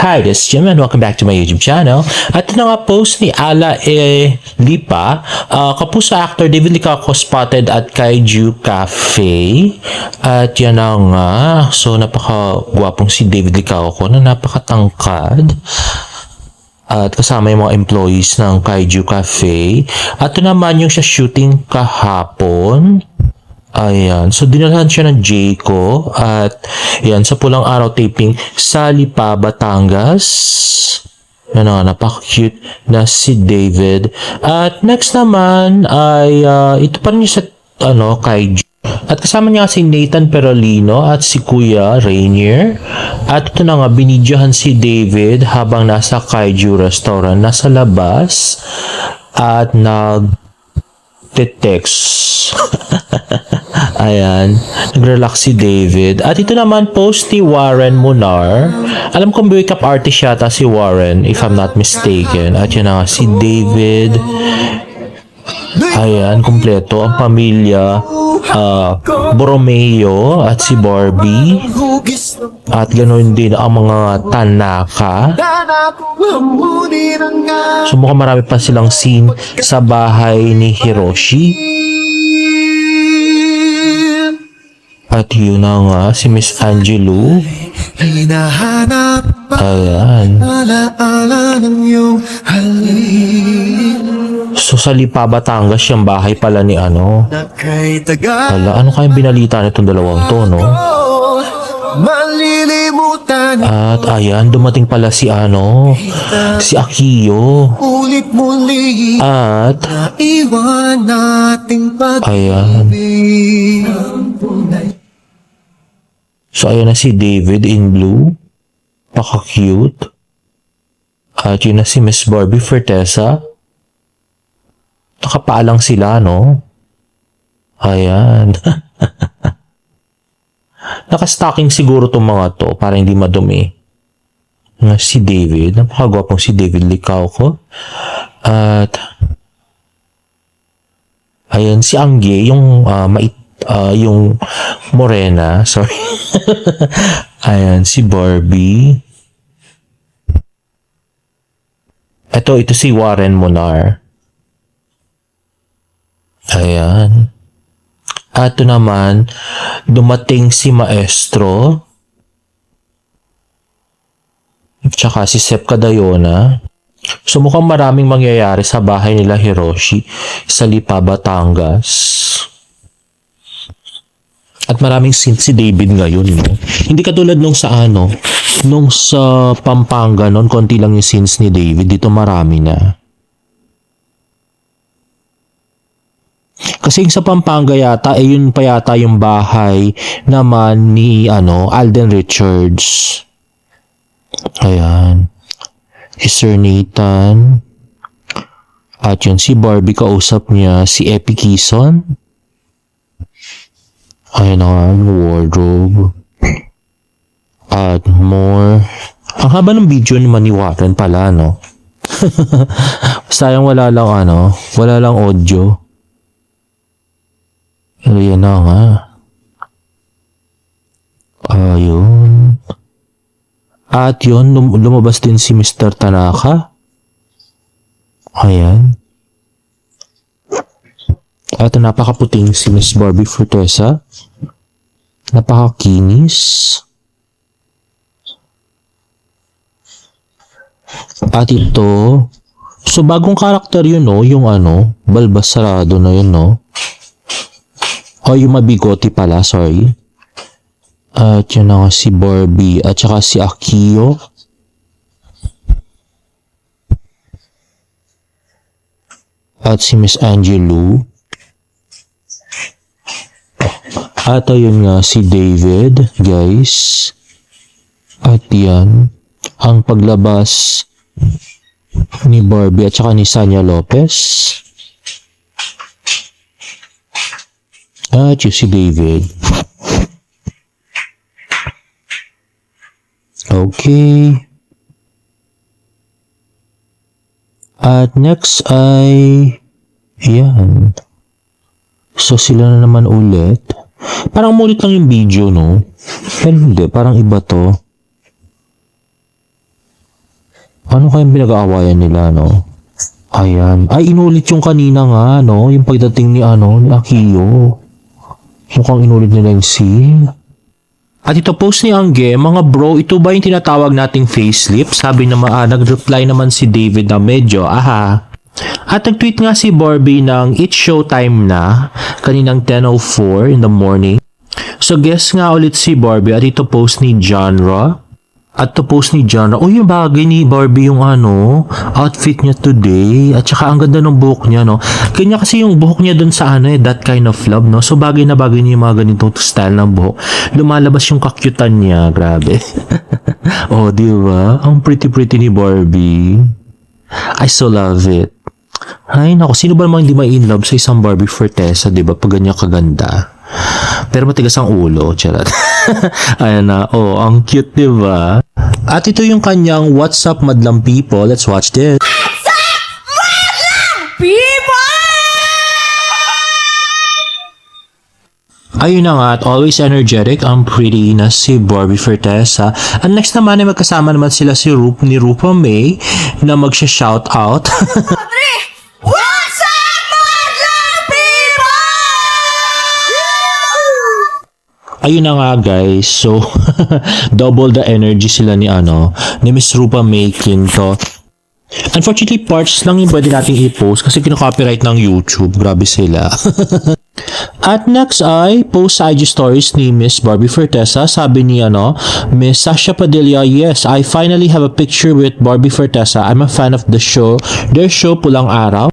Hi, this is Jim and welcome back to my YouTube channel. At ito na nga post ni Ala Lipa, kapuso actor David Licauco spotted at Kaiju Cafe. At yan na nga, so napaka-gwapong si David Licauco na napakatangkad. At kasama yung mga employees ng Kaiju Cafe. At ito naman yung sa shooting kahapon. Ayan. So, dinalhan siya ng Jayco at ayan, sa Pulang Araw taping sa Lipa, Batangas. Ano, napaka-cute na si David. At next naman ay ito pa rin sa Kaiju. At kasama niya si Nathan Perolino at si Kuya Rainier. At ito na nga, binidyohan si David habang nasa Kaiju restaurant, nasa labas at nag-text. Ayan, nag-relax si David. At ito naman post ni Warren Munar. Alam kong makeup artist yata si Warren, if I'm not mistaken. At yun na nga, si David. Ayan, kumpleto ang pamilya Borromeo at si Barbie. At ganoon din ang mga Tanaka. So mukhang marami pa silang scene sa bahay ni Hiroshi. At yun na nga, si Miss Angelou. Ayan. So sa Lipa, Batangas, yung bahay pala ni ano. Ano kayang binalita nitong dalawang to, no? At ayan, dumating pala si si Akiyo. At ayan. So ayan na si David in blue. Paka-cute. At yun na si Miss Barbie Fortesa. Nakapaalang sila, no? Ayan. Nakastocking siguro itong mga to para hindi madumi. Si David. Napakagwapong si David Licauco. At ayan, si Angge, yung yung morena. Sorry. Ayan, si Barbie. Ito si Warren Munar. Ayan. At ito naman, dumating si Maestro. Tsaka si Sep Cadayona. So mukhang maraming mangyayari sa bahay nila Hiroshi sa Lipa, Batangas. At maraming scenes si David ngayon, no? Hindi katulad nung sa nung sa Pampanga noon, konti lang yung scenes ni David. Dito marami na. Kasi sa Pampanga yata, yun pa yata yung bahay naman ni Alden Richards. Ayan. Si Sir Nathan. At yun si Barbie, kausap niya si Epi Kison. Ayan ang wardrobe. At more. Ang haba ng video naman ni Warren pala, no? Sayang wala lang audio. Pero yan na nga. Ayun. At yun, lumabas din si Mr. Tanaka. Ayan. At napakaputing si Miss Barbie Fortesa. Napakakinis. At ito, so bagong karakter yun, no? Yung Balbasarado na yun, no? O yung mabigoti pala, sorry. At yun na nga si Barbie at saka si Akiyo. At si Miss Angelou. At ayun nga si David, guys. At yan, ang paglabas ni Barbie at saka ni Sanya Lopez. At yung si David. Okay. At next ay yan. So sila na naman ulit. Parang mulit lang yung video, no? Pero hindi, parang iba to. Ano kayang pinag-aawayan nila, no? Ayan. Ay, inulit yung kanina nga, no? Yung pagdating ni, ni Akio. Mukhang inulit nila yung scene. At ito post ni Angge, mga bro, ito ba yung tinatawag nating facelift? Sabi na nag-reply naman si David na medyo, aha. At nag-tweet nga si Barbie ng it's showtime na, kaninang 10:04 in the morning. So guess nga ulit si Barbie at ito post ni Genre. At to post ni John, yung bagay ni Barbie yung outfit niya today. At saka ang ganda ng buhok niya, no? Kanya kasi yung buhok niya dun sa That Kind of Love, no? So bagay na bagay niya yung mga ganitong style ng buhok. Lumalabas yung kakyutan niya, grabe. Oh, di ba? Ang pretty-pretty ni Barbie. I so love it. Ay, naku, sino ba namang hindi ma-in love sa isang Barbie Fortesa, di ba? Pag ganyan kaganda. Pero matigas ang ulo, charot. Ayan na, ang cute, diba? At ito yung kanyang What's Up Madlang People. Let's watch this. What's up, Madlang People? Ayun na nga, at always energetic, ang pretty na si Barbie Fortesa. At next naman ay magkasama naman sila ni Rupa May na magsha-shout out. What's up, Madlang People? Ayun na nga guys, so double the energy sila ni Miss Rupa May Quinto. Unfortunately, parts lang yung pwede natin i-post kasi kinocopyright ng YouTube. Grabe sila. At next ay post sa IG stories ni Miss Barbie Fortesa. Sabi ni Miss Sasha Padilla, yes, I finally have a picture with Barbie Fortesa. I'm a fan of their show, Pulang Araw.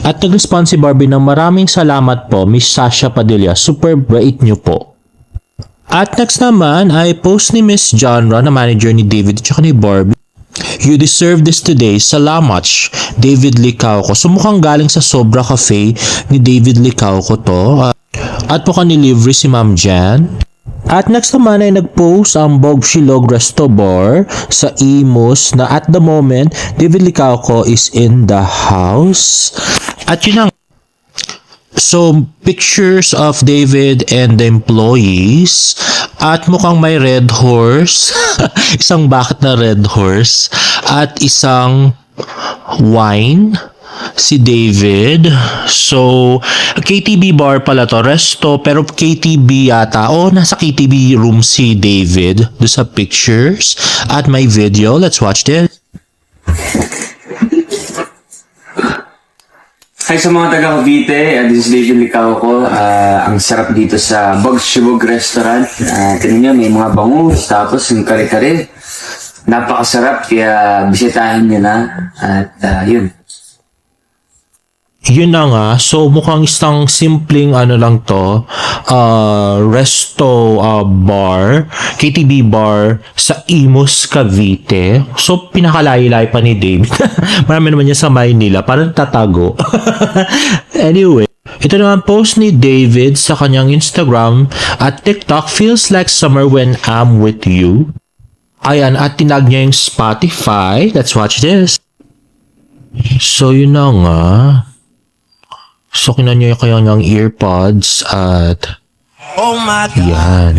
At nag-respond si Barbie ng maraming salamat po, Miss Sasha Padilla. Super bright niyo po. At next naman ay post ni Miss Genre na manager ni David at ni Barbie. You deserve this today. Salamat, David Licauco. So mukhang galing sa Sobra Cafe ni David Licauco to. At mukhang nilivery si Ma'am Jan. At next naman ay nag-post ang Bogshilog Resto Bar sa Imus na at the moment, David Licauco is in the house. At yun ang so, pictures of David and the employees. At mukhang may red horse. Isang bucket na red horse. At isang wine. Si David. So, KTV bar pala to. Resto. Pero KTV yata. Nasa KTV room si David. Do sa pictures. At may video. Let's watch this. Hi sa mga taga Cavite, this is David Licauco. Ang sarap dito sa Bogshilog Restaurant. Tingnan nyo, may mga bangus, tapos yung kare-kare. Napakasarap, kaya bisitahin nyo na. At yun. Yun na nga. So, mukhang isang simpleng lang to. Resto bar. KTV bar sa Imus, Cavite. So, pinakalayo-layo pa ni David. Marami naman niya sa Maynila. Parang tatago. Anyway. Ito naman post ni David sa kanyang Instagram at TikTok. Feels like summer when I'm with you. Ayan. At tinag niya yung Spotify. Let's watch this. So, yun na nga. So, kinan niya yung kanyang earpods at yan.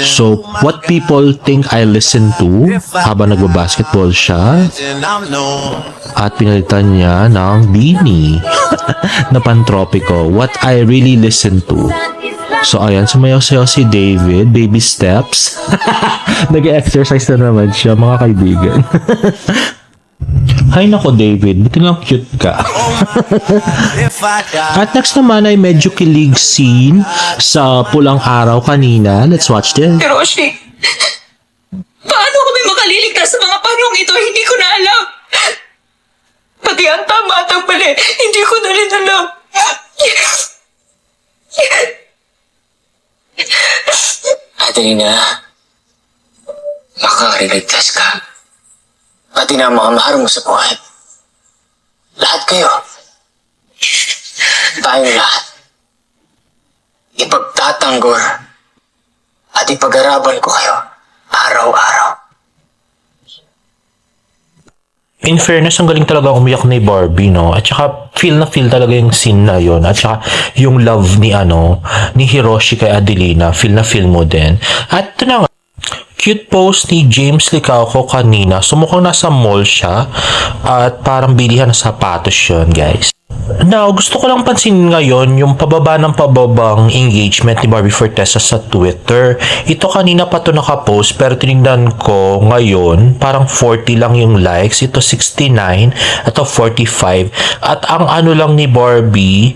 So, what people think I listen to habang nagbabasketball siya. At pinalitan niya ng beanie na pantropiko. What I really listen to. So, ayan. Sumayaw-sayaw si David. Baby steps. Nag-exercise na naman siya, mga kaibigan. Hay nako David, buti lang cute ka. At next naman ay medyo kilig scene sa Pulang Araw kanina. Let's watch this. Hiroshi, paano kami makaliligtas sa mga panong ito? Hindi ko na alam. Pati ang tama at ang mali, hindi ko na rin alam. Adelina, makakaliligtas ka. Pati na ang mga mahal mo sa buhay. Lahat kayo. Tayong lahat. Ipagtatanggol at ipag-araban ko kayo araw-araw. In fairness, ang galing talaga umiyak ni Barbie, no? At saka, feel na feel talaga yung scene na yun. At saka, yung love ni Hiroshi kay Adelina, feel na feel mo din. At ito na nga, cute post ni James Licauco kanina. So mukhang nasa mall siya at parang bilihan ng sapatos yun, guys. Now, gusto ko lang pansinin ngayon yung pababa ng pababang engagement ni Barbie Fortesa sa Twitter. Ito kanina pa to nakapost pero tinignan ko ngayon parang 40 lang yung likes. Ito 69, ito 45. At ang ano lang ni Barbie,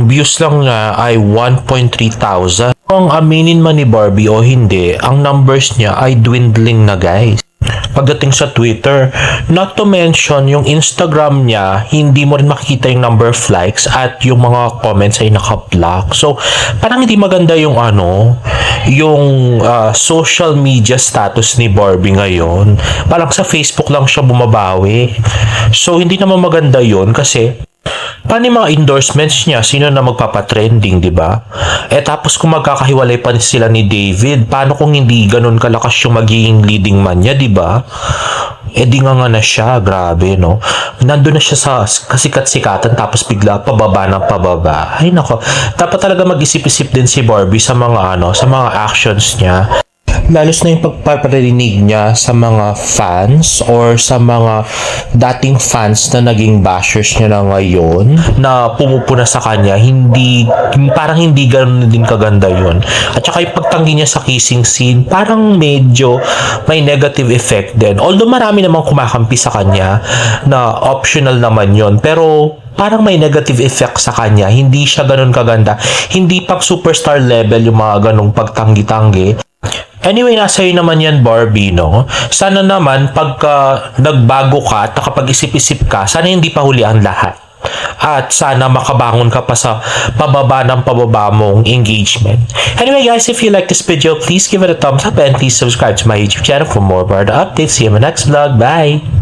views lang niya ay 1.3 thousand. Kung aminin man ni Barbie o hindi, ang numbers niya ay dwindling na, guys. Pagdating sa Twitter, not to mention yung Instagram niya, hindi mo rin makikita yung number of likes at yung mga comments ay naka-block. So, parang hindi maganda yung yung social media status ni Barbie ngayon. Parang sa Facebook lang siya bumabawi. So, hindi naman maganda yun kasi paano yung mga endorsements niya? Sino na magpapatrending, di ba? Tapos kung magkakahiwalay pa sila ni David, paano kung hindi ganun kalakas yung magiging leading man niya, di ba? Di nga na siya, grabe, no? Nandun na siya sa kasikat-sikatan tapos bigla pababa ng pababa. Ay, nako. Dapat talaga mag-isip-isip din si Barbie sa mga sa mga actions niya. Lalos na yung pagpaparinig niya sa mga fans or sa mga dating fans na naging bashers niya na ngayon na pumupuna sa kanya, parang hindi ganoon din kaganda yun. At saka yung pagtanggi niya sa kissing scene, parang medyo may negative effect din. Although marami namang kumakampi sa kanya na optional naman yun, pero parang may negative effect sa kanya. Hindi siya ganun kaganda. Hindi pang superstar level yung mga ganung pagtanggi-tanggi. Anyway, nasa iyo naman yan, Barbie, no? Sana naman, pagka nagbago ka at nakapag-isip-isip ka, sana hindi pa huli ang lahat. At sana makabangon ka pa sa pababa ng pababa mong engagement. Anyway, guys, if you like this video, please give it a thumbs up and please subscribe to my YouTube channel for more about updates. See you in my next vlog. Bye!